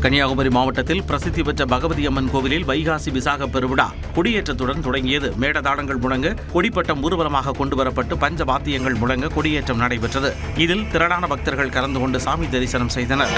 கன்னியாகுமரி மாவட்டத்தில் பிரசித்தி பெற்ற பகவதி அம்மன் கோவிலில் வைகாசி விசாக பெருவிழா கொடியேற்றத்துடன் தொடங்கியது. மேளதாளங்கள் முழங்க கொடிப்பட்டம் ஊர்வலமாக கொண்டுவரப்பட்டு பஞ்ச வாத்தியங்கள் முழங்க கொடியேற்றம் நடைபெற்றது. இதில் திரளான பக்தர்கள் கலந்து கொண்டு சாமி தரிசனம் செய்தனர்.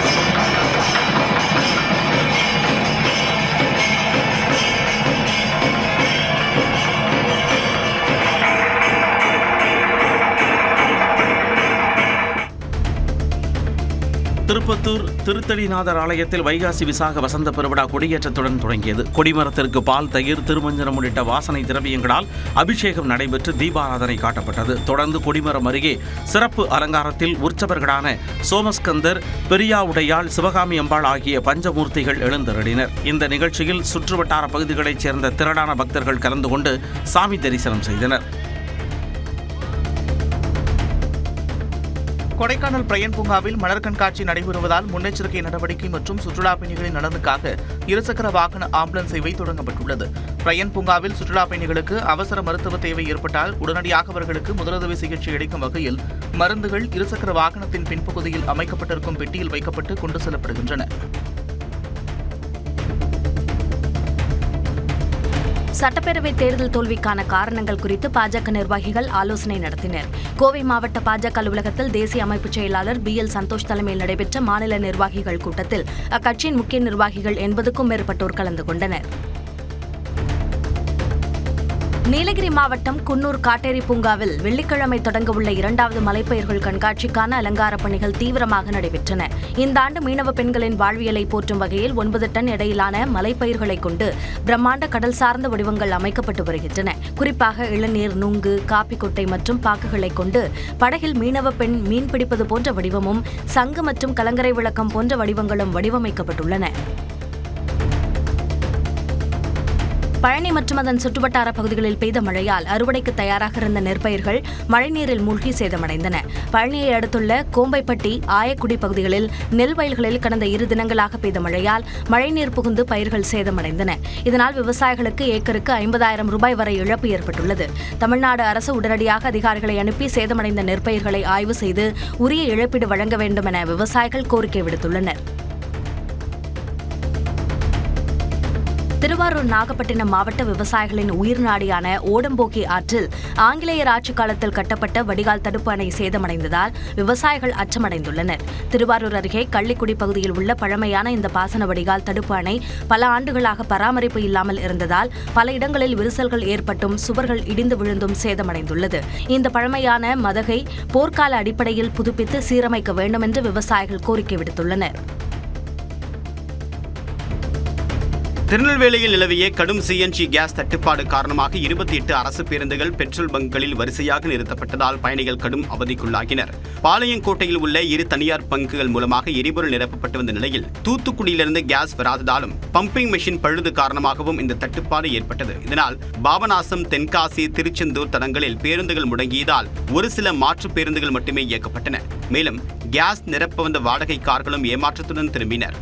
திருப்பத்தூர் திருத்தணிநாதர் ஆலயத்தில் வைகாசி விசாக வசந்த பெருவிழா கொடியேற்றத்துடன் தொடங்கியது. கொடிமரத்திற்கு பால், தயிர், திருமஞ்சனம் உள்ளிட்ட வாசனை திரவியங்களால் அபிஷேகம் நடைபெற்று தீபாராதனை காட்டப்பட்டது. தொடர்ந்து கொடிமரம் அருகே சிறப்பு அலங்காரத்தில் உற்சவர்களான சோமஸ்கந்தர், பெரியாவுடையாள், சிவகாமி அம்பாள் ஆகிய பஞ்சமூர்த்திகள் எழுந்தருளினர். இந்த நிகழ்ச்சியில் சுற்றுவட்டார பகுதிகளைச் சேர்ந்த திரளான பக்தர்கள் கலந்து கொண்டு சாமி தரிசனம் செய்தனர். கொடைக்கானல் பிரையன் பூங்காவில் மலர் கண்காட்சி நடைபெறுவதால் முன்னெச்சரிக்கை நடவடிக்கை மற்றும் சுற்றுலா பயணிகளின் நலனுக்காக இருசக்கர வாகன ஆம்புலன்ஸ் சேவை தொடங்கப்பட்டுள்ளது. பிரையன் பூங்காவில் சுற்றுலா பயணிகளுக்கு அவசர மருத்துவ தேவை ஏற்பட்டால் உடனடியாக அவர்களுக்கு முதலுதவி சிகிச்சை அளிக்கும் வகையில் மருந்துகள் இருசக்கர வாகனத்தின் பின்பகுதியில் அமைக்கப்பட்டிருக்கும் பெட்டியில் வைக்கப்பட்டு கொண்டு செல்லப்படுகின்றன. சட்டப்பேரவை தேர்தல் தோல்விக்கான காரணங்கள் குறித்து பாஜக நிர்வாகிகள் ஆலோசனை நடத்தினர். கோவை மாவட்ட பாஜக அலுவலகத்தில் தேசிய அமைப்பு செயலாளர் BL சந்தோஷ் தலைமையில் நடைபெற்ற மாநில நிர்வாகிகள் கூட்டத்தில் அக்கட்சியின் முக்கிய நிர்வாகிகள் 80க்கும் மேற்பட்டோர் கலந்து கொண்டனர். நீலகிரி மாவட்டம் குன்னூர் காட்டேரி பூங்காவில் வெள்ளிக்கிழமை தொடங்கவுள்ள 2வது மலைப்பயிர்கள் கண்காட்சிக்கான அலங்கார பணிகள் தீவிரமாக நடைபெற்றன. இந்த ஆண்டு மீனவ பெண்களின் வாழ்வியலை போற்றும் வகையில் 9 டன் எடையிலான மலைப்பயிர்களை கொண்டு பிரம்மாண்ட கடல் சார்ந்த வடிவங்கள் அமைக்கப்பட்டு வருகின்றன. குறிப்பாக இளநீர், நுங்கு, காப்பி கொட்டை மற்றும் பாக்குகளை கொண்டு படகில் மீனவ பெண் மீன் பிடிப்பது போன்ற வடிவமும், சங்கு மற்றும் கலங்கரை விளக்கம் போன்ற வடிவங்களும் வடிவமைக்கப்பட்டுள்ளன. பழனி மற்றும் அதன் சுற்றுவட்டார பகுதிகளில் பெய்த மழையால் அறுவடைக்கு தயாராக இருந்த நெற்பயிர்கள் மழைநீரில் மூழ்கி சேதமடைந்தன. பழனியை அடுத்துள்ள கோம்பைப்பட்டி, ஆயக்குடி பகுதிகளில் நெல் வயல்களில் கடந்த 2 தினங்களாக பெய்த மழையால் மழைநீர் புகுந்து பயிர்கள் சேதமடைந்தன. இதனால் விவசாயிகளுக்கு ஏக்கருக்கு 50,000 ரூபாய் வரை இழப்பு ஏற்பட்டுள்ளது. தமிழ்நாடு அரசு உடனடியாக அதிகாரிகளை அனுப்பி சேதமடைந்த நெற்பயிர்களை ஆய்வு செய்து உரிய இழப்பீடு வழங்க வேண்டும் என விவசாயிகள் கோரிக்கை விடுத்துள்ளனர். திருவாரூர் நாகப்பட்டினம் மாவட்ட விவசாயிகளின் உயிர் நாடியான ஓடம்போக்கி ஆற்றில் ஆங்கிலேயர் ஆட்சிக் காலத்தில் கட்டப்பட்ட வடிகால் தடுப்பு அணை சேதமடைந்ததால் விவசாயிகள் அச்சமடைந்துள்ளனர். திருவாரூர் அருகே கள்ளிக்குடி பகுதியில் உள்ள பழமையான இந்த பாசன வடிகால் தடுப்பு அணை பல ஆண்டுகளாக பராமரிப்பு இல்லாமல் இருந்ததால் பல இடங்களில் விரிசல்கள் ஏற்பட்டும் சுவர்கள் இடிந்து விழுந்தும் சேதமடைந்துள்ளது. இந்த பழமையான மதகை போர்க்கால அடிப்படையில் புதுப்பித்து சீரமைக்க வேண்டும் என்று விவசாயிகள் கோரிக்கை விடுத்துள்ளனர். திருநெல்வேலியில் நிலவிய கடும் CNG கேஸ் தட்டுப்பாடு காரணமாக 28 அரசு பேருந்துகள் பெட்ரோல் பங்குகளில் வரிசையாக நிறுத்தப்பட்டதால் பயணிகள் கடும் அவதிக்குள்ளாகினர். பாளையங்கோட்டையில் உள்ள 2 தனியார் பங்குகள் மூலமாக எரிபொருள் நிரப்பப்பட்டு வந்த நிலையில் தூத்துக்குடியிலிருந்து கேஸ் வராததாலும் பம்பிங் மெஷின் பழுது காரணமாகவும் இந்த தட்டுப்பாடு ஏற்பட்டது. இதனால் பாபநாசம், தென்காசி, திருச்செந்தூர் தடங்களில் பேருந்துகள் முடங்கியதால் ஒரு சில மாற்று பேருந்துகள் மட்டுமே இயக்கப்பட்டன. மேலும் கேஸ் நிரப்ப வந்த வாடகை கார்களும் ஏமாற்றத்துடன் திரும்பினர்.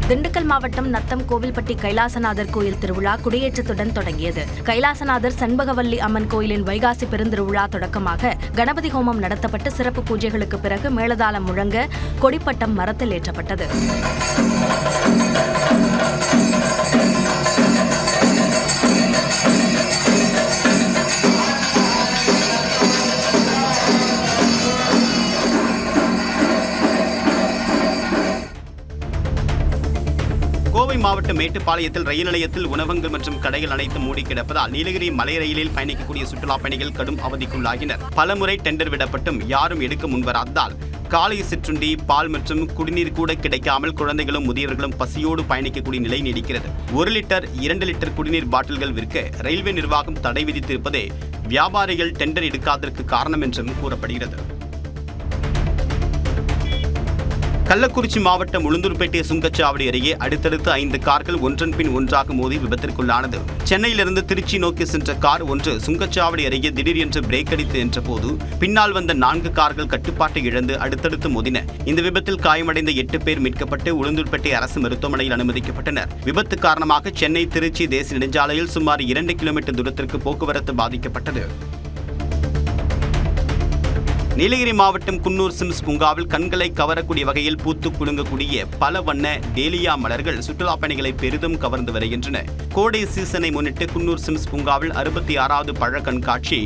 திண்டுக்கல் மாவட்டம் நத்தம் கோவில்பட்டி கைலாசநாதர் கோயில் திருவிழா கொடியேற்றத்துடன் தொடங்கியது. கைலாசநாதர் செண்பகவல்லி அம்மன் கோயிலின் வைகாசி பெருந்திருவிழா தொடக்கமாக கணபதி ஹோமம் நடத்தப்பட்டு சிறப்பு பூஜைகளுக்கு பிறகு மேளதாளம் முழங்க கொடிப்பட்டம் மரத்தில் ஏற்றப்பட்டது. கோவை மாவட்டம் மேட்டுப்பாளையத்தில் ரயில் நிலையத்தில் உணவகங்கள் மற்றும் கடைகள் அனைத்தும் மூடி கிடப்பதால் நீலகிரி மலை ரயிலில் பயணிக்கக்கூடிய சுற்றுலா பயணிகள் கடும் அவதிக்குள்ளாகினர். பலமுறை டெண்டர் விடப்பட்டும் யாரும் எடுக்க முன்வராததால் காலை சிற்றுண்டி, பால் மற்றும் குடிநீர் கூட கிடைக்காமல் குழந்தைகளும் முதியவர்களும் பசியோடு பயணிக்கக்கூடிய நிலை நீடிக்கிறது. 1 லிட்டர் 2 லிட்டர் குடிநீர் பாட்டில்கள் விற்க ரயில்வே நிர்வாகம் தடை விதித்திருப்பதே வியாபாரிகள் டெண்டர் எடுக்காததற்கு காரணம் என்றும் கூறப்படுகிறது. கள்ளக்குறிச்சி மாவட்டம் உளுந்தூர்பேட்டை சுங்கச்சாவடி அருகே அடுத்தடுத்து 5 கார்கள் ஒன்றன் பின் ஒன்றாக மோதி விபத்திற்குள்ளானது. சென்னையிலிருந்து திருச்சி நோக்கி சென்ற கார் ஒன்று சுங்கச்சாவடி அருகே திடீரென்று பிரேக் அடித்து நின்றபோது பின்னால் வந்த 4 கார்கள் கட்டுப்பாட்டை இழந்து அடுத்தடுத்து மோதின. இந்த விபத்தில் காயமடைந்த 8 பேர் மீட்கப்பட்டு உளுந்தூர்பேட்டை அரசு மருத்துவமனையில் அனுமதிக்கப்பட்டனர். விபத்து காரணமாக சென்னை திருச்சி தேசிய நெடுஞ்சாலையில் சுமார் 2 கிலோமீட்டர் தூரத்திற்கு போக்குவரத்து பாதிக்கப்பட்டது. நீலகிரி மாவட்டம் குன்னூர் சிம்ஸ் பூங்காவில் கண்களை கவரக்கூடிய வகையில் பூத்து குலுங்கக்கூடிய பல வண்ண டேலியா மலர்கள் சுற்றுலா பயணிகளை பெரிதும் கவர்ந்து வருகின்றன. கோடை சீசனை முன்னிட்டு குன்னூர் சிம்ஸ் பூங்காவில் 66வது பழ கண்காட்சி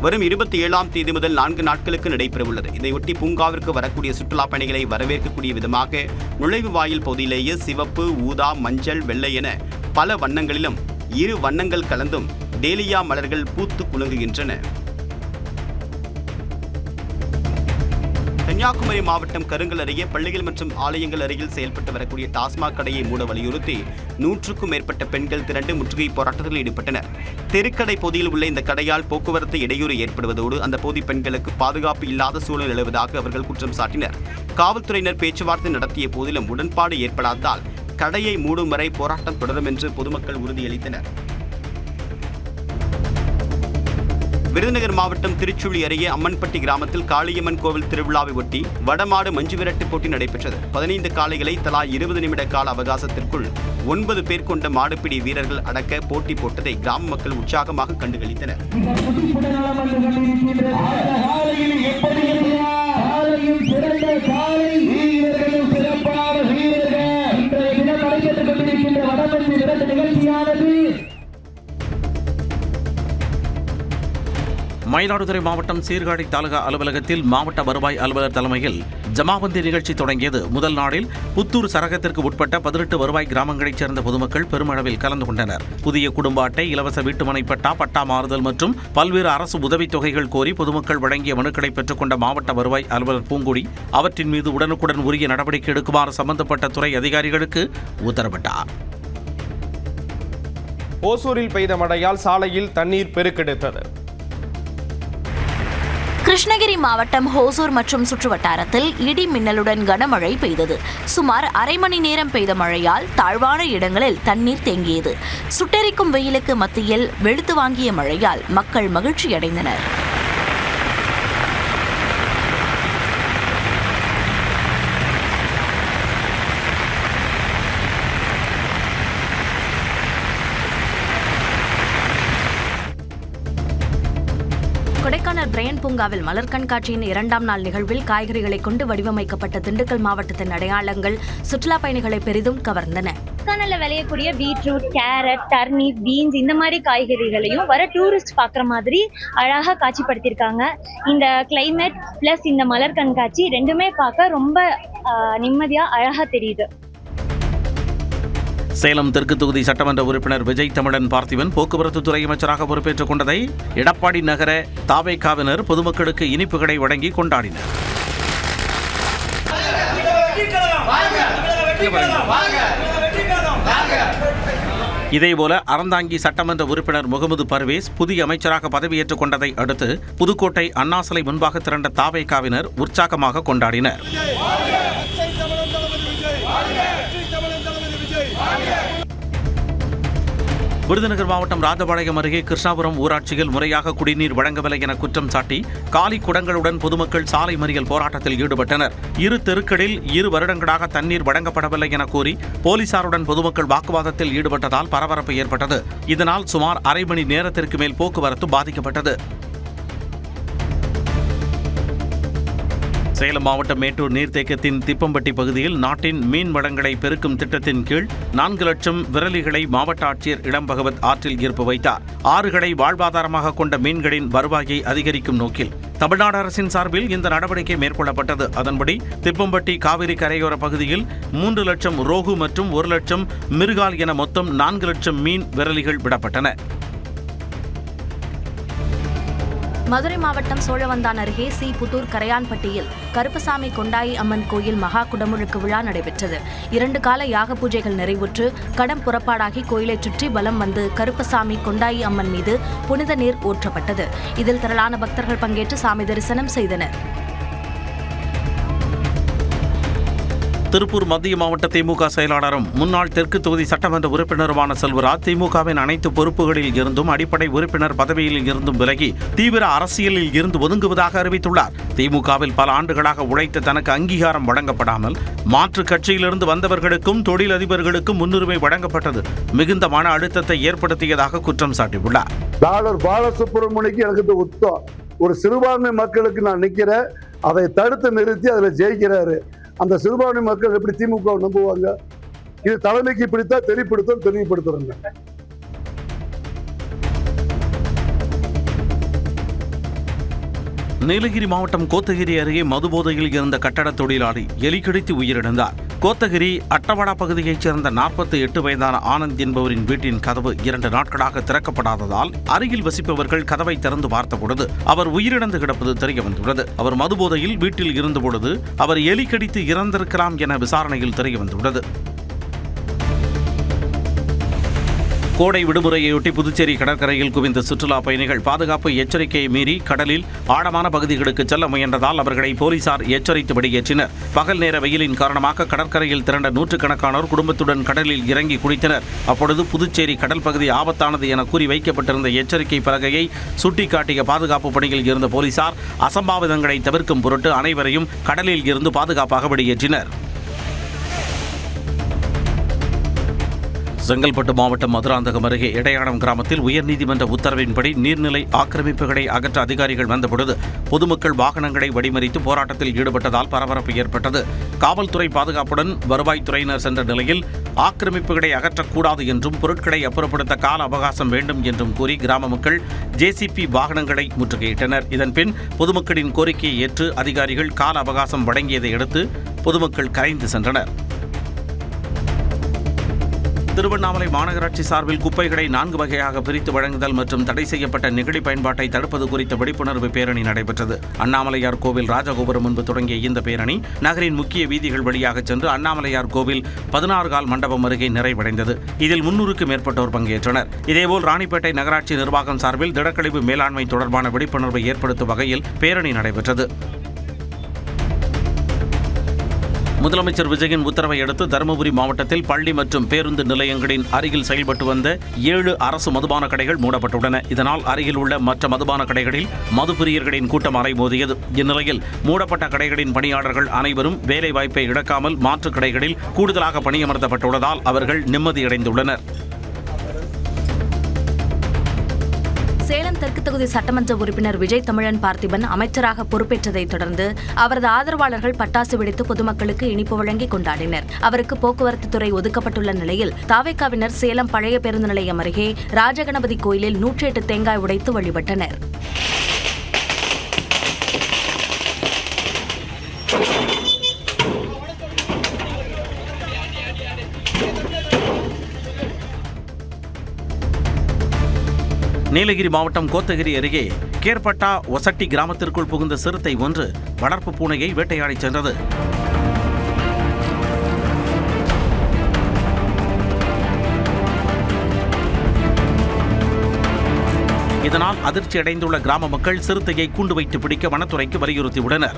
வரும் 27ஆம் தேதி முதல் 4 நாட்களுக்கு நடைபெறவுள்ளது. இதையொட்டி பூங்காவிற்கு வரக்கூடிய சுற்றுலா பயணிகளை வரவேற்கக்கூடிய விதமாக நுழைவு வாயில் பகுதியிலேயே சிவப்பு, ஊதா, மஞ்சள், வெள்ளை என பல வண்ணங்களிலும் 2 வண்ணங்கள் கலந்தும் டேலியா மலர்கள் பூத்து குலுங்குகின்றன. கன்னியாகுமரி மாவட்டம் கருங்கல் அருகே பள்ளிகள் மற்றும் ஆலயங்கள் அருகில் செயல்பட்டு வரக்கூடிய டாஸ்மாக் கடையை மூட வலியுறுத்தி 100க்கும் மேற்பட்ட பெண்கள் திரண்டு முற்றுகை போராட்டத்தில் ஈடுபட்டனர். தெருக்கடை பகுதியில் உள்ள இந்த கடையால் போக்குவரத்து இடையூறு ஏற்படுவதோடு அந்த பகுதி பெண்களுக்கு பாதுகாப்பு இல்லாத சூழல் நிலவுவதாக அவர்கள் குற்றம் சாட்டினர். காவல்துறையினர் பேச்சுவார்த்தை நடத்திய போதிலும் உடன்பாடு ஏற்படாததால் கடையை மூடும் வரை போராட்டம் தொடரும் என்று பொதுமக்கள் உறுதியளித்தனர். விருதுநகர் மாவட்டம் திருச்சுழி அருகே அம்மன்பட்டி கிராமத்தில் காளியம்மன் கோவில் திருவிழாவை ஒட்டி வடமாடு மஞ்சு விரட்டு போட்டி நடைபெற்றது. 15 காளைகளை தலா 20 நிமிட கால அவகாசத்திற்குள் 9 பேர் கொண்ட மாடுபிடி வீரர்கள் அடக்க போட்டி போட்டதை கிராம மக்கள் உற்சாகமாக கண்டுகளித்தனர். மயிலாடுதுறை மாவட்டம் சீர்காழி தாலுகா அலுவலகத்தில் மாவட்ட வருவாய் அலுவலர் தலைமையில் ஜமாபந்தி நிகழ்ச்சி தொடங்கியது. முதல் நாளில் புத்தூர் சரகத்திற்கு உட்பட்ட 18 வருவாய் கிராமங்களைச் சேர்ந்த பொதுமக்கள் பெருமளவில் கலந்து கொண்டனர். புதிய குடும்ப அட்டை, இலவச வீட்டுமனை பட்டா, பட்டா மாறுதல் மற்றும் பல்வேறு அரசு உதவித் தொகைகள் கோரி பொதுமக்கள் வழங்கிய மனுக்களை பெற்றுக்கொண்ட மாவட்ட வருவாய் அலுவலர் பூங்குடி அவற்றின் மீது உடனுக்குடன் உரிய நடவடிக்கை எடுக்குமாறு சம்பந்தப்பட்ட துறை அதிகாரிகளுக்கு உத்தரவிட்டார். ஓசூரில் பெய்த மழையால் சாலையில் தண்ணீர் பெருக்கெடுத்தது. கிருஷ்ணகிரி மாவட்டம் ஹோசூர் மற்றும் சுற்றுவட்டாரத்தில் இடி மின்னலுடன் கனமழை பெய்தது. சுமார் அரை மணி நேரம் பெய்த மழையால் தாழ்வான இடங்களில் தண்ணீர் தேங்கியது. சுட்டெரிக்கும் வெயிலுக்கு மத்தியில் வெளுத்து வாங்கிய மழையால் மக்கள் மகிழ்ச்சியடைந்தனர். கொடைக்கானல் பிரையன் பூங்காவில் மலர் கண்காட்சியின் 2ஆம் நாள் நிகழ்வில் காய்கறிகளை கொண்டு வடிவமைக்கப்பட்ட திண்டுக்கல் மாவட்டத்தின் அடையாளங்கள் சுற்றுலா பயணிகளை பெரிதும் கவர்ந்தன. கொடைக்கானல்ல விளையக்கூடிய பீட்ரூட், கேரட், டர்னிப், பீன்ஸ் இந்த மாதிரி காய்கறிகளையும் வர டூரிஸ்ட் பார்க்குற மாதிரி அழகாக காட்சிப்படுத்தியிருக்காங்க. இந்த கிளைமேட் பிளஸ் இந்த மலர் கண்காட்சி ரெண்டுமே பார்க்க ரொம்ப நிம்மதியாக அழகாக தெரியுது. சேலம் தெற்கு தொகுதி சட்டமன்ற உறுப்பினர் விஜய் தமிழன் பார்த்திபன் போக்குவரத்து துறை அமைச்சராக பொறுப்பேற்றுக் கொண்டதை எடப்பாடி நகர தாவேகாவினர் பொதுமக்களுக்கு இனிப்புகளை வழங்கி கொண்டாடினர். இதேபோல அறந்தாங்கி சட்டமன்ற உறுப்பினர் முகமது பர்வேஸ் புதிய அமைச்சராக பதவியேற்றுக் கொண்டதை அடுத்து புதுக்கோட்டை அண்ணா சிலை முன்பாக திரண்ட தாவேகாவினர் உற்சாகமாக கொண்டாடினர். விருதுநகர் மாவட்டம் ராஜபாளையம் அருகே கிருஷ்ணாபுரம் ஊராட்சியில் முறையாக குடிநீர் வழங்கவில்லை என குற்றம் சாட்டி காலி குடங்களுடன் பொதுமக்கள் சாலை மறியல் போராட்டத்தில் ஈடுபட்டனர். 2 தெருக்களில் 2 வருடங்களாக தண்ணீர் வழங்கப்படவில்லை என கூறி போலீசாருடன் பொதுமக்கள் வாக்குவாதத்தில் ஈடுபட்டதால் பரபரப்பு ஏற்பட்டது. இதனால் சுமார் அரை மணி நேரத்திற்கு மேல் போக்குவரத்து பாதிக்கப்பட்டது. சேலம் மாவட்டம் மேட்டூர் நீர்த்தேக்கத்தின் திப்பம்பட்டி பகுதியில் நாட்டின் மீன் வளங்களை பெருக்கும் திட்டத்தின் கீழ் 4 லட்சம் விரலிகளை மாவட்ட ஆட்சியர் இளம் பகவத் ஆற்றில் ஈர்ப்பு வைத்தார். ஆறுகளை வாழ்வாதாரமாக கொண்ட மீன்களின் வருவாயை அதிகரிக்கும் நோக்கில் தமிழ்நாடு அரசின் சார்பில் இந்த நடவடிக்கை மேற்கொள்ளப்பட்டது. அதன்படி திப்பம்பட்டி காவிரி கரையோர பகுதியில் 3 லட்சம் ரோகு மற்றும் 1 லட்சம் மிருகால் என மொத்தம் 4 லட்சம் மீன் விரலிகள் விடப்பட்டன. மதுரை மாவட்டம் சோழவந்தான் அருகே சி புத்தூர் கரையான்பட்டியில் கருப்பசாமி கொண்டாயி அம்மன் கோயில் மகா குடமுழுக்கு விழா நடைபெற்றது. 2 கால யாக பூஜைகள் நிறைவுற்று கடம் புறப்பாடாகி கோயிலை சுற்றி பலம் வந்து கருப்பசாமி கொண்டாயி அம்மன் மீது புனித நீர் ஊற்றப்பட்டது. இதில் திரளான பக்தர்கள் பங்கேற்று சாமி தரிசனம் செய்தனர். திருப்பூர் மத்திய மாவட்ட திமுக செயலாளரும் முன்னாள் தெற்கு தொகுதி சட்டமன்ற உறுப்பினருமான செல்வராஜ் திமுகவின் அனைத்து பொறுப்புகளில் இருந்தும் அடிப்படை உறுப்பினர் பதவியில் இருந்தும் விலகி தீவிர அரசியலில் இருந்து ஒதுங்குவதாக அறிவித்துள்ளார். திமுகவில் பல ஆண்டுகளாக உழைத்த தனக்கு அங்கீகாரம் வழங்கப்படாமல் மாற்று கட்சியிலிருந்து வந்தவர்களுக்கும் தொழிலதிபர்களுக்கும் முன்னுரிமை வழங்கப்பட்டது மிகுந்த மன அழுத்தத்தை ஏற்படுத்தியதாக குற்றம் சாட்டியுள்ளார். டாக்டர் பாலசுப்ரமணிக்கு எனக்கு ஒரு சிறுபான்மை மக்களுக்கு நான் நிற்கிறேன், அதை தடுத்து நிறுத்தி அதில் ஜெயிக்கிறாரு. அந்த சிறுபான்மை மக்கள் எப்படி திமுக நம்புவாங்க? இது தலைமைக்கு இப்படித்தான் தெளிவுபடுத்துறோங்க. நீலகிரி மாவட்டம் கோத்தகிரி அருகே மதுபோதையில் இருந்த கட்டட தொழிலாளி எலி கடித்து உயிரிழந்தார். கோத்தகிரி அட்டவாடா பகுதியைச் சேர்ந்த 48 வயதான ஆனந்த் என்பவரின் வீட்டின் கதவு 2 நாட்களாக திறக்கப்படாததால் அருகில் வசிப்பவர்கள் கதவை திறந்து பார்த்தபொழுது அவர் உயிரிழந்து கிடப்பது தெரிய வந்துள்ளது. அவர் மதுபோதையில் வீட்டில் இருந்தபொழுது அவர் எலி கடித்து இறந்திருக்கலாம் என விசாரணையில் தெரிய வந்துள்ளது. கோடை விடுமுறையொட்டி புதுச்சேரி கடற்கரையில் குவிந்த சுற்றுலா பயணிகள் பாதுகாப்பு எச்சரிக்கையை மீறி கடலில் ஆழமான பகுதிகளுக்கு செல்ல முயன்றதால் அவர்களை போலீசார் எச்சரித்து வெளியேற்றினர். பகல் நேர வெயிலின் காரணமாக கடற்கரையில் திரண்ட நூற்றுக்கணக்கானோர் குடும்பத்துடன் கடலில் இறங்கி குளித்தனர். அப்பொழுது புதுச்சேரி கடல் பகுதி ஆபத்தானது என கூறி வைக்கப்பட்டிருந்த எச்சரிக்கை பலகையை சுட்டிக்காட்டிய பாதுகாப்பு பணியில் இருந்த போலீசார் அசம்பாவிதங்களை தவிர்க்கும் பொருட்டு அனைவரையும் கடலில் இருந்து பாதுகாப்பாக வெளியேற்றினர். செங்கல்பட்டு மாவட்டம் மதுராந்தகம் அருகே இடையாடம் கிராமத்தில் உயர்நீதிமன்ற உத்தரவின்படி நீர்நிலை ஆக்கிரமிப்புகளை அகற்ற அதிகாரிகள் வந்தபொழுது பொதுமக்கள் வாகனங்களை வழிமறித்து போராட்டத்தில் ஈடுபட்டதால் பரபரப்பு ஏற்பட்டது. காவல்துறை பாதுகாப்புடன் வருவாய்த்துறையினர் சென்ற நிலையில் ஆக்கிரமிப்புகளை அகற்றக்கூடாது என்றும் பொருட்களை அப்புறப்படுத்த கால அவகாசம் வேண்டும் என்றும் கூறி கிராம மக்கள் ஜேசிபி வாகனங்களை முற்றுகையிட்டனர். இதன்பின் பொதுமக்களின் கோரிக்கையை ஏற்று அதிகாரிகள் கால அவகாசம் வழங்கியதை அடுத்து பொதுமக்கள் கரைந்து சென்றனர். திருவண்ணாமலை மாநகராட்சி சார்பில் குப்பைகளை 4 வகையாக பிரித்து வழங்குதல் மற்றும் தடை செய்யப்பட்ட நெகிழி பயன்பாட்டை தடுப்பது குறித்த விழிப்புணர்வு பேரணி நடைபெற்றது. அண்ணாமலையார் கோவில் ராஜகோபுரம் முன்பு தொடங்கிய இந்த பேரணி நகரின் முக்கிய வீதிகள் வழியாக சென்று அண்ணாமலையார் கோவில் 16 கால் மண்டபம் அருகே நிறைவடைந்தது. இதில் 300க்கும் மேற்பட்டோர் பங்கேற்றனர். இதேபோல் ராணிப்பேட்டை நகராட்சி நிர்வாகம் சார்பில் திடக்கழிவு மேலாண்மை தொடர்பான விழிப்புணர்வை ஏற்படுத்தும் வகையில் பேரணி நடைபெற்றது. முதலமைச்சர் விஜயின் உத்தரவை அடுத்து தருமபுரி மாவட்டத்தில் பள்ளி மற்றும் பேருந்து நிலையங்களின் அருகில் செயல்பட்டு வந்த 7 அரசு மதுபான கடைகள் மூடப்பட்டுள்ளன. இதனால் அருகில் உள்ள மற்ற மதுபான கடைகளில் மதுப்பிரியர்களின் கூட்டம் அலைமோதியது. இந்நிலையில் மூடப்பட்ட கடைகளின் பணியாளர்கள் அனைவரும் வேலை வாய்ப்பை இழக்காமல் மாற்று கடைகளில் கூடுதலாக பணியமர்த்தப்பட்டுள்ளதால் அவர்கள் நிம்மதியடைந்துள்ளனர். சேலம் தெற்கு தொகுதி சட்டமன்ற உறுப்பினர் விஜய் தமிழன் பார்த்திபன் அமைச்சராக பொறுப்பேற்றதை தொடர்ந்து அவரது ஆதரவாளர்கள் பட்டாசு வெடித்து பொதுமக்களுக்கு இனிப்பு வழங்கி கொண்டாடினர். அவருக்கு போக்குவரத்து துறை ஒதுக்கப்பட்டுள்ள நிலையில் தாவேகாவினர் சேலம் பழைய பேருந்து நிலையம் அருகே ராஜகணபதி கோயிலில் 108 தேங்காய் உடைத்து வழிபட்டனர். நீலகிரி மாவட்டம் கோத்தகிரி அருகே கேர்பட்டா ஒசட்டி கிராமத்திற்குள் புகுந்த சிறுத்தை ஒன்று வளர்ப்பு பூனையை வேட்டையாடிச் சென்றது. இதனால் அதிர்ச்சியடைந்துள்ள கிராம மக்கள் சிறுத்தையை கூண்டு வைத்து பிடிக்க வனத்துறைக்கு வலியுறுத்தியுள்ளனர்.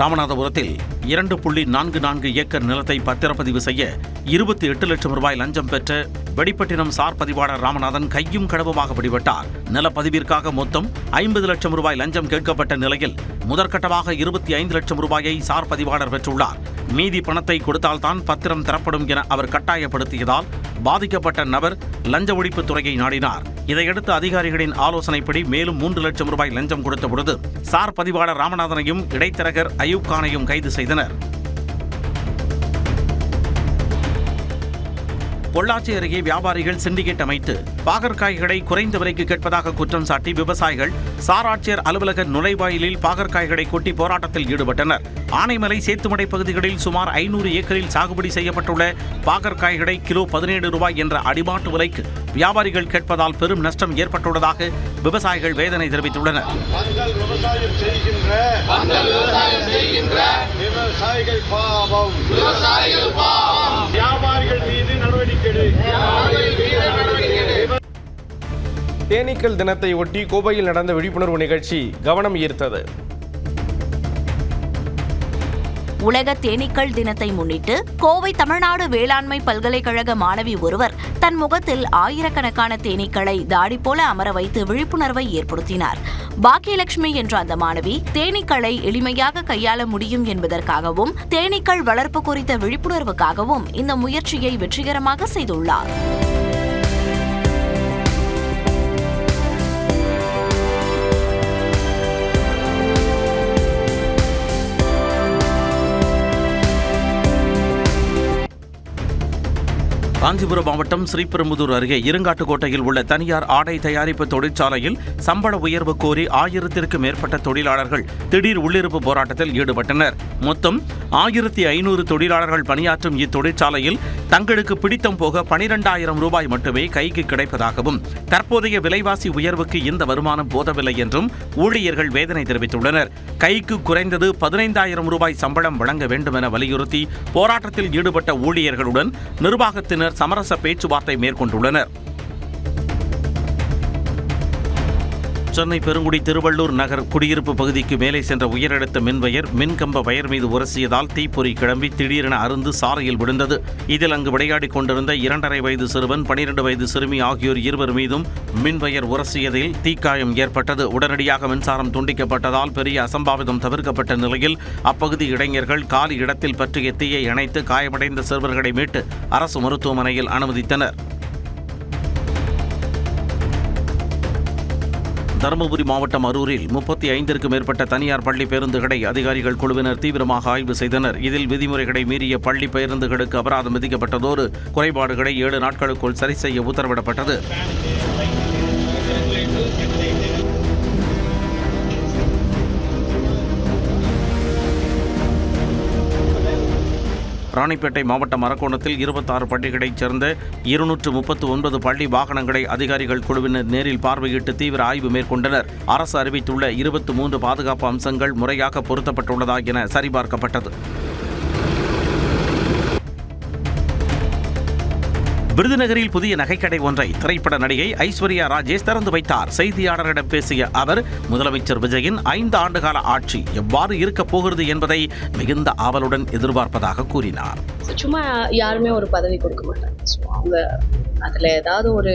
ராமநாதபுரத்தில் 2.44 ஏக்கர் நிலத்தை பத்திரப்பதிவு செய்ய 28 லட்சம் ரூபாய் லஞ்சம் பெற்ற வெடிப்பட்டினம் சார் பதிவாளர் ராமநாதன் கையும் களவுமாக பிடிபட்டார். நிலப்பதிவிற்காக மொத்தம் 50 லட்சம் ரூபாய் லஞ்சம் கேட்கப்பட்ட நிலையில் முதற்கட்டமாக 25 லட்சம் ரூபாயை சார் பதிவாளர் பெற்றுள்ளார். மீதி பணத்தை கொடுத்தால்தான் பத்திரம் தரப்படும் என அவர் கட்டாயப்படுத்தியதால் பாதிக்கப்பட்ட நபர் லஞ்ச ஒழிப்பு துறையை நாடினார். இதையடுத்து அதிகாரிகளின் ஆலோசனைப்படி மேலும் 3 லட்சம் ரூபாய் லஞ்சம் கொடுத்த பொழுது சார் பதிவாளர் ராமநாதனையும் இடைத்தரகர் அயூப் கானையும் கைது செய்தனர். பொள்ளாச்சி அருகே வியாபாரிகள் சிண்டிகேட் அமைத்து பாகற்காய்களை குறைந்த விலைக்கு கேட்பதாக குற்றம் சாட்டி விவசாயிகள் சார் ஆட்சியர் அலுவலக நுழைவாயிலில் பாகற்காய்களை கொட்டி போராட்டத்தில் ஈடுபட்டனர். ஆனைமலை சேத்துமடை பகுதிகளில் சுமார் 500 ஏக்கரில் சாகுபடி செய்யப்பட்டுள்ள பாகற்காய்களை கிலோ 17 ரூபாய் என்ற அடிமாட்டு விலைக்கு வியாபாரிகள் கேட்பதால் பெரும் நஷ்டம் ஏற்பட்டுள்ளதாக விவசாயிகள் வேதனை தெரிவித்துள்ளனர். தேனீக்கள் தினத்தை ஒட்டி கோவையில் நடந்த விழிப்புணர்வு நிகழ்ச்சி கவனம் ஈர்த்தது. உலக தேனீக்கள் தினத்தை முன்னிட்டு கோவை தமிழ்நாடு வேளாண்மை பல்கலைக்கழக மாணவி ஒருவர் தன் முகத்தில் ஆயிரக்கணக்கான தேனீக்களை தாடி போல அமர வைத்து விழிப்புணர்வை ஏற்படுத்தினார். பாக்கியலட்சுமி என்ற அந்த மாணவி தேனீக்களை எளிமையாக கையாள முடியும் என்பதற்காகவும் தேனீக்கள் வளர்ப்பு குறித்த விழிப்புணர்வுக்காகவும் இந்த முயற்சியை வெற்றிகரமாக செய்துள்ளார். காஞ்சிபுரம் மாவட்டம் ஸ்ரீபெரும்புதூர் அருகே இருங்காட்டுக்கோட்டையில் உள்ள தனியார் ஆடை தயாரிப்பு தொழிற்சாலையில் சம்பள உயர்வு கோரி 1000க்கும் மேற்பட்ட தொழிலாளர்கள் திடீர் உள்ளிருப்பு போராட்டத்தில் ஈடுபட்டனர். மொத்தம் 1500 தொழிலாளர்கள் பணியாற்றும் இத்தொழிற்சாலையில் தங்களுக்கு பிடித்தம் போக 12,000 ரூபாய் மட்டுமே கைக்கு கிடைப்பதாகவும் தற்போதைய விலைவாசி உயர்வுக்கு இந்த வருமானம் போதவில்லை என்றும் ஊழியர்கள் வேதனை தெரிவித்துள்ளனர். கைக்கு குறைந்தது 15,000 ரூபாய் சம்பளம் வழங்க வேண்டும் என வலியுறுத்தி போராட்டத்தில் ஈடுபட்ட ஊழியர்களுடன் நிர்வாகத்தினர் சமரச பேச்சுவார்த்தை மேற்கொண்டுள்ளனர். சென்னை பெருங்குடி திருவள்ளூர் நகர் குடியிருப்பு பகுதிக்கு மேலே சென்ற உயரழுத்த மின்வயர் மின்கம்ப வயர் மீது உரசியதால் தீப்பொறி கிளம்பி திடீரென அருந்து சாலையில் விழுந்தது. இதில் அங்கு விளையாடிக் கொண்டிருந்த 2.5 வயது சிறுவன் 12 வயது சிறுமி ஆகியோர் இருவர் மீதும் மின்வயர் உரசியதில் தீக்காயம் ஏற்பட்டது. உடனடியாக மின்சாரம் துண்டிக்கப்பட்டதால் பெரிய அசம்பாவிதம் தவிர்க்கப்பட்ட நிலையில் அப்பகுதி இளைஞர்கள் காலி இடத்தில் பற்றிய தீயை அணைத்து காயமடைந்த சிறுவர்களை மீட்டு அரசு மருத்துவமனையில் அனுமதித்தனர். தருமபுரி மாவட்டம் அரூரில் 35க்கும் மேற்பட்ட தனியார் பள்ளி பேருந்துகளை அதிகாரிகள் குழுவினர் தீவிரமாக ஆய்வு செய்தனர். இதில் விதிமுறைகளை மீறிய பள்ளி பேருந்துகளுக்கு அபராதம் விதிக்கப்பட்டதோடு குறைபாடுகளை 7 நாட்களுக்குள் சரி செய்ய உத்தரவிடப்பட்டது. ராணிப்பேட்டை மாவட்டம் அரக்கோணத்தில் 26 பள்ளிகளைச் சேர்ந்த 239 பள்ளி வாகனங்களை அதிகாரிகள் குழுவினர் நேரில் பார்வையிட்டு தீவிர ஆய்வு மேற்கொண்டனர். அரசு அறிவித்துள்ள 23 பாதுகாப்பு அம்சங்கள் முறையாக பொருத்தப்பட்டுள்ளதா என சரிபார்க்கப்பட்டது. விருதுநகரில் புதிய நகைக்கடை ஒன்றை திரைப்பட நடிகை ஐஸ்வர்யா ராஜேஷ் திறந்து வைத்தார். செய்தியாளர்களிடம் பேசிய அவர் முதலமைச்சர் விஜயின் 5 ஆண்டுகால ஆட்சி எவ்வாறு இருக்கப் போகிறது என்பதை மிகுந்த ஆவலுடன் எதிர்பார்ப்பதாக கூறினார். சும்மா யாருமே ஒரு பதவி கொடுக்க மாட்டாங்க. ஸோ அவங்க அதில் ஏதாவது ஒரு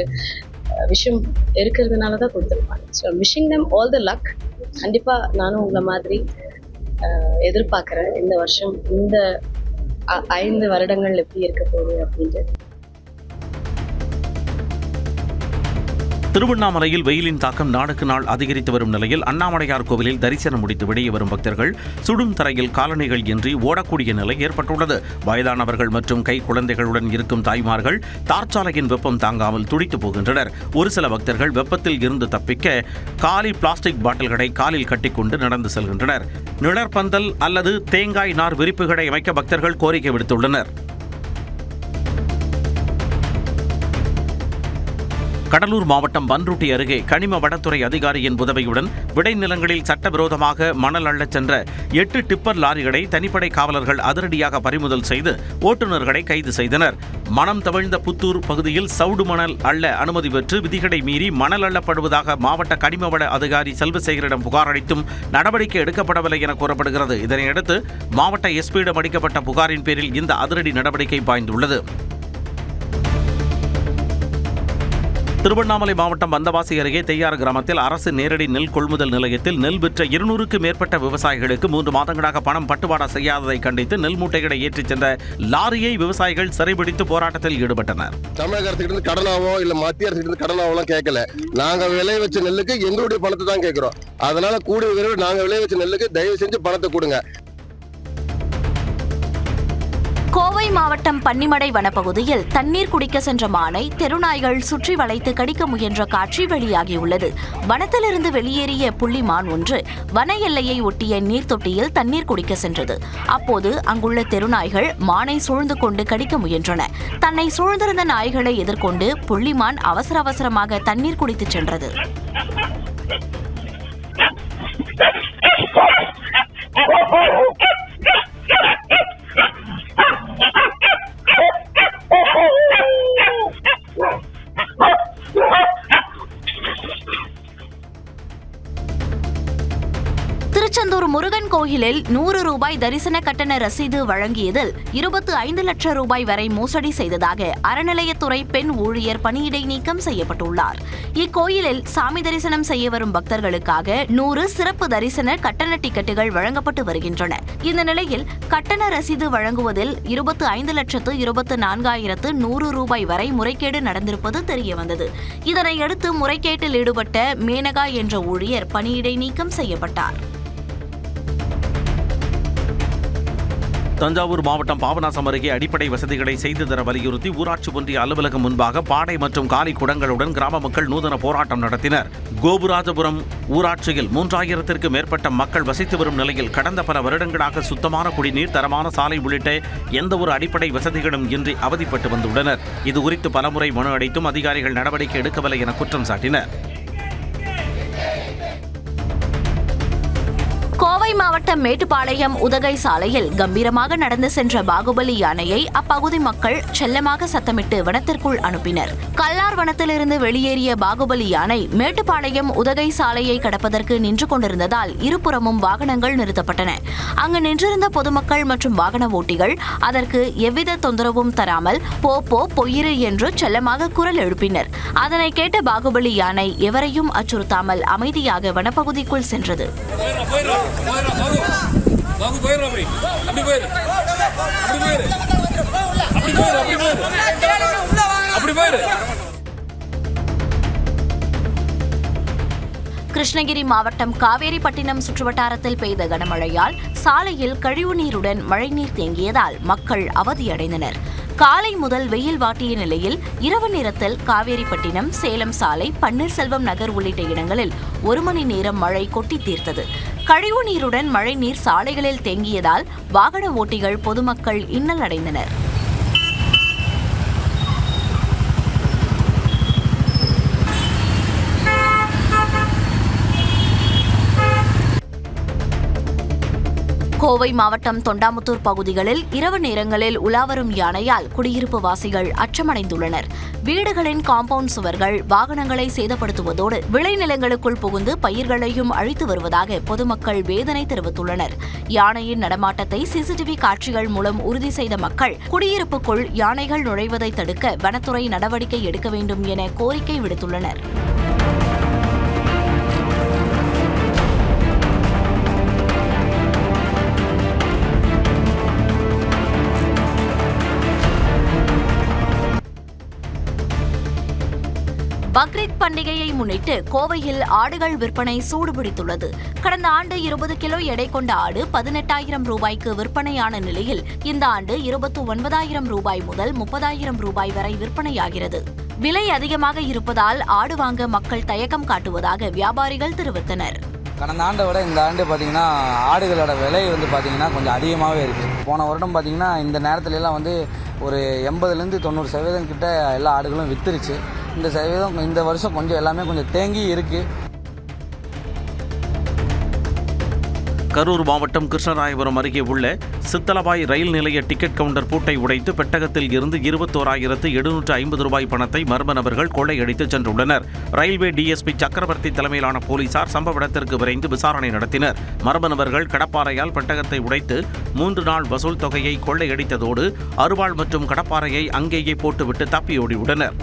விஷயம் இருக்கிறதுனால தான் கொடுத்துருப்பாங்க. So wishing them all the luck. கண்டிப்பாக நானும் உங்களை மாதிரி எதிர்பார்க்குறேன் இந்த வருஷம் இந்த 5 வருடங்கள் எப்படி இருக்க போகுது அப்படின்ட்டு. திருவண்ணாமலையில் வெயிலின் தாக்கம் நாளுக்கு நாள் அதிகரித்து வரும் நிலையில் அண்ணாமலையார் கோவிலில் தரிசனம் முடித்து வெளியே வரும் பக்தர்கள் சுடும் தரையில் காலணிகள் இன்றி ஓடக்கூடிய நிலை ஏற்பட்டுள்ளது. வயதானவர்கள் மற்றும் கை குழந்தைகளுடன் இருக்கும் தாய்மார்கள் தார்ச்சாலையின் வெப்பம் தாங்காமல் துடித்து போகின்றனர். ஒரு சில பக்தர்கள் வெப்பத்தில் இருந்து தப்பிக்க காலி பிளாஸ்டிக் பாட்டில்களை காலில் கட்டிக்கொண்டு நடந்து செல்கின்றனர். நிழற்பந்தல் அல்லது தேங்காய் நார் விரிப்புகளை அமைக்க பக்தர்கள் கோரிக்கை விடுத்துள்ளனர். கடலூர் மாவட்டம் பன்ருட்டி அருகே கனிம வனத்துறை அதிகாரியின் உதவியுடன் விளைநிலங்களில் சட்டவிரோதமாக மணல் அள்ளச் சென்ற 8 டிப்பர் லாரிகளை தனிப்படை காவலர்கள் அதிரடியாக பறிமுதல் செய்து ஓட்டுநர்களை கைது செய்தனர். மனம் தவிழ்ந்த புத்தூர் பகுதியில் சவுடு மணல் அள்ள அனுமதி பெற்று விதிகளை மீறி மணல் அள்ளப்படுவதாக மாவட்ட கனிமவள அதிகாரி செல்வசேகரிடம் புகார் அளித்தும் நடவடிக்கை எடுக்கப்படவில்லை என கூறப்படுகிறது. இதனையடுத்து மாவட்ட எஸ்பியிடம் அளிக்கப்பட்ட புகாரின் பேரில் இந்த அதிரடி நடவடிக்கை பாய்ந்துள்ளது. திருவண்ணாமலை மாவட்டம் வந்தவாசி அருகே தெய்யாறு கிராமத்தில் அரசு நேரடி நெல் கொள்முதல் நிலையத்தில் நெல் விற்ற 200க்கும் மேற்பட்ட விவசாயிகளுக்கு 3 மாதங்களாக பணம் பட்டுவாடா செய்யாததை கண்டித்து நெல் மூட்டைகளை ஏற்றிச் சென்ற லாரியை விவசாயிகள் சிறைபிடித்து போராட்டத்தில் ஈடுபட்டனர். தமிழக அரசுகிட்ட கடனாவோ இல்ல மத்திய அரசுகிட்ட கடனாவோலாம் கேட்கல. நாங்க விளை வச்ச நெல்லுக்கு எங்களுடைய பணத்தை தான் கேட்கிறோம். அதனால கூடிய விரைவில் நாங்க விளை வச்ச நெல்லுக்கு தயவு செஞ்சு பணத்தை கொடுங்க. கோவை மாவட்டம் பன்னிமடை வனப்பகுதியில் தண்ணீர் குடிக்க சென்ற மானை தெருநாய்கள் சுற்றி வளைத்து கடிக்க முயன்ற காட்சி வெளியாகியுள்ளது. வனத்திலிருந்து வெளியேறிய புள்ளிமான் ஒன்று வன எல்லையை ஒட்டிய நீர் தொட்டியில் தண்ணீர் குடிக்க சென்றது. அப்போது அங்குள்ள தெருநாய்கள் மானை சூழ்ந்து கொண்டு கடிக்க முயன்றன. தன்னை சூழ்ந்திருந்த நாய்களை எதிர்கொண்டு புள்ளிமான் அவசரமாக தண்ணீர் குடித்துச் சென்றது. திருச்செந்தூர் முருகன் கோவில் கோயிலில் 100 ரூபாய் தரிசன கட்டண ரசீது வழங்கியதில் 25 லட்சம் ரூபாய் வரை மோசடி செய்ததாக அறநிலையத்துறை பெண் ஊழியர் பணியிடை நீக்கம் செய்யப்பட்டுள்ளார். இக்கோயிலில் சாமி தரிசனம் செய்ய வரும் பக்தர்களுக்காக 100 சிறப்பு தரிசன கட்டண டிக்கெட்டுகள் வழங்கப்பட்டு வருகின்றன. இந்த நிலையில் கட்டண ரசீது வழங்குவதில் 25,24,100 ரூபாய் வரை முறைகேடு நடந்திருப்பது தெரியவந்தது. இதனையடுத்து முறைகேட்டில் ஈடுபட்ட மேனகா என்ற ஊழியர் பணியிடை நீக்கம் செய்யப்பட்டார். தஞ்சாவூர் மாவட்டம் பாபநாசம் அருகே அடிப்படை வசதிகளை செய்து தர வலியுறுத்தி ஊராட்சி ஒன்றிய அலுவலகம் முன்பாக பாடை மற்றும் காலி குடங்களுடன் கிராம மக்கள் நூதன போராட்டம் நடத்தினர். கோபுராஜபுரம் ஊராட்சியில் 3000த்திற்கும் மேற்பட்ட மக்கள் வசித்து வரும் நிலையில் கடந்த பல வருடங்களாக சுத்தமான குடிநீர், தரமான சாலை உள்ளிட்ட எந்த ஒரு அடிப்படை வசதிகளும் இன்றி அவதிப்பட்டு வந்துள்ளனர். இதுகுறித்து பலமுறை மனு அளித்தும் அதிகாரிகள் நடவடிக்கை எடுக்கவில்லை என குற்றம் சாட்டினர். கோவை மாவட்டம் மேட்டுப்பாளையம் உதகை சாலையில் கம்பீரமாக நடந்து சென்ற பாகுபலி யானையை அப்பகுதி மக்கள் செல்லமாக சத்தமிட்டு வனத்திற்குள் அனுப்பினர். கல்லார் வனத்திலிருந்து வெளியேறிய பாகுபலி யானை மேட்டுப்பாளையம் உதகை சாலையை கடப்பதற்கு நின்று கொண்டிருந்ததால் இருபுறமும் வாகனங்கள் நிறுத்தப்பட்டன. அங்கு நின்றிருந்த பொதுமக்கள் மற்றும் வாகன ஓட்டிகள் அதற்கு எவ்வித தொந்தரவும் தராமல் போ போ பொய்யிரு என்று செல்லமாக குரல் எழுப்பினர். அதனை கேட்ட பாகுபலி யானை எவரையும் அச்சுறுத்தாமல் அமைதியாக வனப்பகுதிக்குள் சென்றது. கிருஷ்ணகிரி மாவட்டம் காவேரிப்பட்டினம் சுற்றுவட்டாரத்தில் பெய்த கனமழையால் சாலையில் கழிவுநீருடன் மழைநீர் தேங்கியதால் மக்கள் அவதியடைந்தனர். காலை முதல் வெயில் வாட்டிய நிலையில் இரவு நேரத்தில் காவேரிப்பட்டினம், சேலம் சாலை, பன்னீர்செல்வம் நகர் உள்ளிட்ட இடங்களில் 1 மணி நேரம் மழை கொட்டி தீர்த்தது. கழிவுநீருடன் மழைநீர் சாலைகளில் தேங்கியதால் வாகன ஓட்டிகள், பொதுமக்கள் இன்னல் அடைந்தனர். கோவை மாவட்டம் தொண்டாமுத்தூர் பகுதிகளில் இரவு நேரங்களில் உலாவரும் யானையால் குடியிருப்பு வாசிகள் அச்சமடைந்துள்ளனர். வீடுகளின் காம்பவுண்ட் சுவர்கள், வாகனங்களை சேதப்படுத்துவதோடு விளைநிலங்களுக்குள் புகுந்து பயிர்களையும் அழித்து வருவதாக பொதுமக்கள் வேதனை தெரிவித்துள்ளனர். யானையின் நடமாட்டத்தை சிசிடிவி காட்சிகள் மூலம் உறுதி செய்த மக்கள் குடியிருப்புக்குள் யானைகள் நுழைவதை தடுக்க வனத்துறை நடவடிக்கை எடுக்க வேண்டும் என கோரிக்கை விடுத்துள்ளனர். பக்ரீத் பண்டிகையை முன்னிட்டு கோவையில் ஆடுகள் விற்பனை சூடுபிடித்துள்ளது. கடந்த ஆண்டு 20 கிலோ எடை கொண்ட ஆடு 18,000 ரூபாய்க்கு விற்பனையான நிலையில் இந்த ஆண்டு 29,000 ரூபாய் முதல் 30,000 ரூபாய் வரை விற்பனையாகிறது. விலை அதிகமாக இருப்பதால் ஆடு வாங்க மக்கள் தயக்கம் காட்டுவதாக வியாபாரிகள் தெரிவித்தனர். கடந்த ஆண்டை விட இந்த ஆண்டு பார்த்தீங்கன்னா ஆடுகளோட விலை பார்த்தீங்கன்னா கொஞ்சம் அதிகமாகவே இருக்குது. போன வருடம் பார்த்தீங்கன்னா இந்த நேரத்துலலாம் ஒரு 80-90% கிட்ட எல்லா ஆடுகளும் வித்துருச்சு. இந்த வருஷம் கொஞ்சம் எல்லாமே கொஞ்சம் தேங்கி இருக்குது. கரூர் மாவட்டம் கிருஷ்ணராயபுரம் அருகே உள்ள சித்தலபாய் ரயில் நிலைய டிக்கெட் கவுண்டர் பூட்டை உடைத்து பெட்டகத்தில் இருந்து 21,750 ரூபாய் பணத்தை மர்ம நபர்கள் கொள்ளையடித்து சென்றுள்ளனர். ரயில்வே டிஎஸ்பி சக்கரவர்த்தி தலைமையிலான போலீசார் சம்பவ இடத்திற்கு விரைந்து விசாரணை நடத்தினர். மர்ம நபர்கள் கடப்பாறையால் பெட்டகத்தை உடைத்து 3 நாள் வசூல் தொகையை கொள்ளையடித்ததோடு அருவாள் மற்றும் கடப்பாறையை அங்கேயே போட்டுவிட்டு தப்பியோடியுள்ளனர்.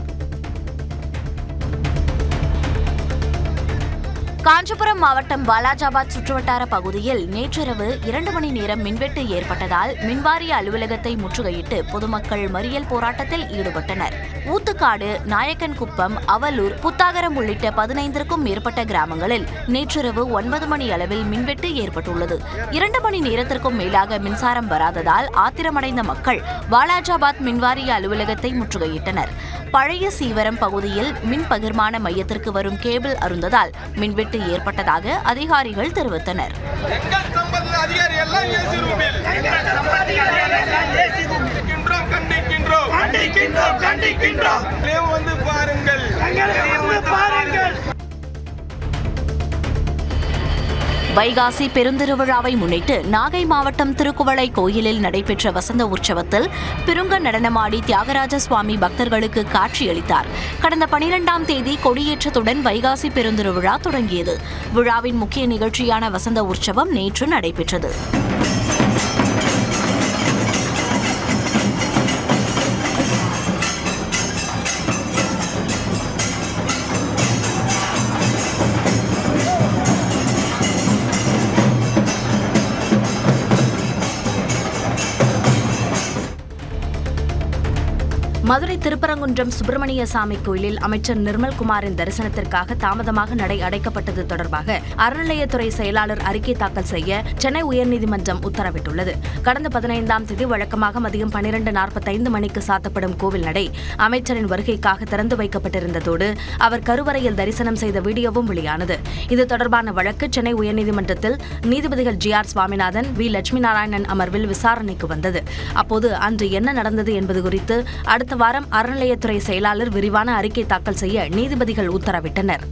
காஞ்சிபுரம் மாவட்டம் வாலாஜாபாத் சுற்றுவட்டார பகுதியில் நேற்றிரவு 2 மணி நேரம் மின்வெட்டு ஏற்பட்டதால் மின்வாரிய அலுவலகத்தை முற்றுகையிட்டு பொதுமக்கள் மறியல் போராட்டத்தில் ஈடுபட்டனர். ஊத்துக்காடு, நாயக்கன்குப்பம், அவலூர், புத்தாகரம் உள்ளிட்ட 15க்கும் மேற்பட்ட கிராமங்களில் நேற்றிரவு 9 மணி அளவில் மின்வெட்டு ஏற்பட்டுள்ளது. 2 மணி நேரத்திற்கும் மேலாக மின்சாரம் வராததால் ஆத்திரமடைந்த மக்கள் வாலாஜாபாத் மின்வாரிய அலுவலகத்தை முற்றுகையிட்டனர். பழைய சீவரம் பகுதியில் மின் பகிர்மான மையத்திற்கு வரும் கேபிள் அருந்ததால் மின்வெட்டு ஏற்பட்டதாக அதிகாரிகள் தெரிவித்தனர். வைகாசி பெருந்திருவிழாவை முன்னிட்டு நாகை மாவட்டம் திருக்குவளை கோயிலில் நடைபெற்ற வசந்த உற்சவத்தில் பிருங்க நடனமாடி தியாகராஜ சுவாமி பக்தர்களுக்கு காட்சியளித்தார். கடந்த 12ஆம் தேதி கொடியேற்றத்துடன் வைகாசி பெருந்திருவிழா தொடங்கியது. விழாவின் முக்கிய நிகழ்ச்சியான வசந்த உற்சவம் நேற்று நடைபெற்றது. மதுரை திருப்பரங்குன்றம் சுப்பிரமணிய சாமி கோயிலில் அமைச்சர் நிர்மல்குமாரின் தரிசனத்திற்காக தாமதமாக நடை அடைக்கப்பட்டது தொடர்பாக அறநிலையத்துறை செயலாளர் அறிக்கை தாக்கல் செய்ய சென்னை உயர்நீதிமன்றம் உத்தரவிட்டுள்ளது. கடந்த 15ஆம் தேதி வழக்கமாக மதியம் 12:45 மணிக்கு சாத்தப்படும் கோவில் நடை அமைச்சரின் வருகைக்காக திறந்து வைக்கப்பட்டிருந்ததோடு அவர் கருவறையில் தரிசனம் செய்த வீடியோவும் வெளியானது. இது தொடர்பான வழக்கு சென்னை உயர்நீதிமன்றத்தில் நீதிபதிகள் GR சுவாமிநாதன், V லட்சுமி நாராயணன் அமர்வில் விசாரணைக்கு வந்தது. அப்போது அன்று என்ன நடந்தது என்பது குறித்து அடுத்த வாரம் அறநிலையத்துறை செயலாளர் விரிவான அறிக்கை தாக்கல் செய்ய நீதிபதிகள் உத்தரவிட்டனர்.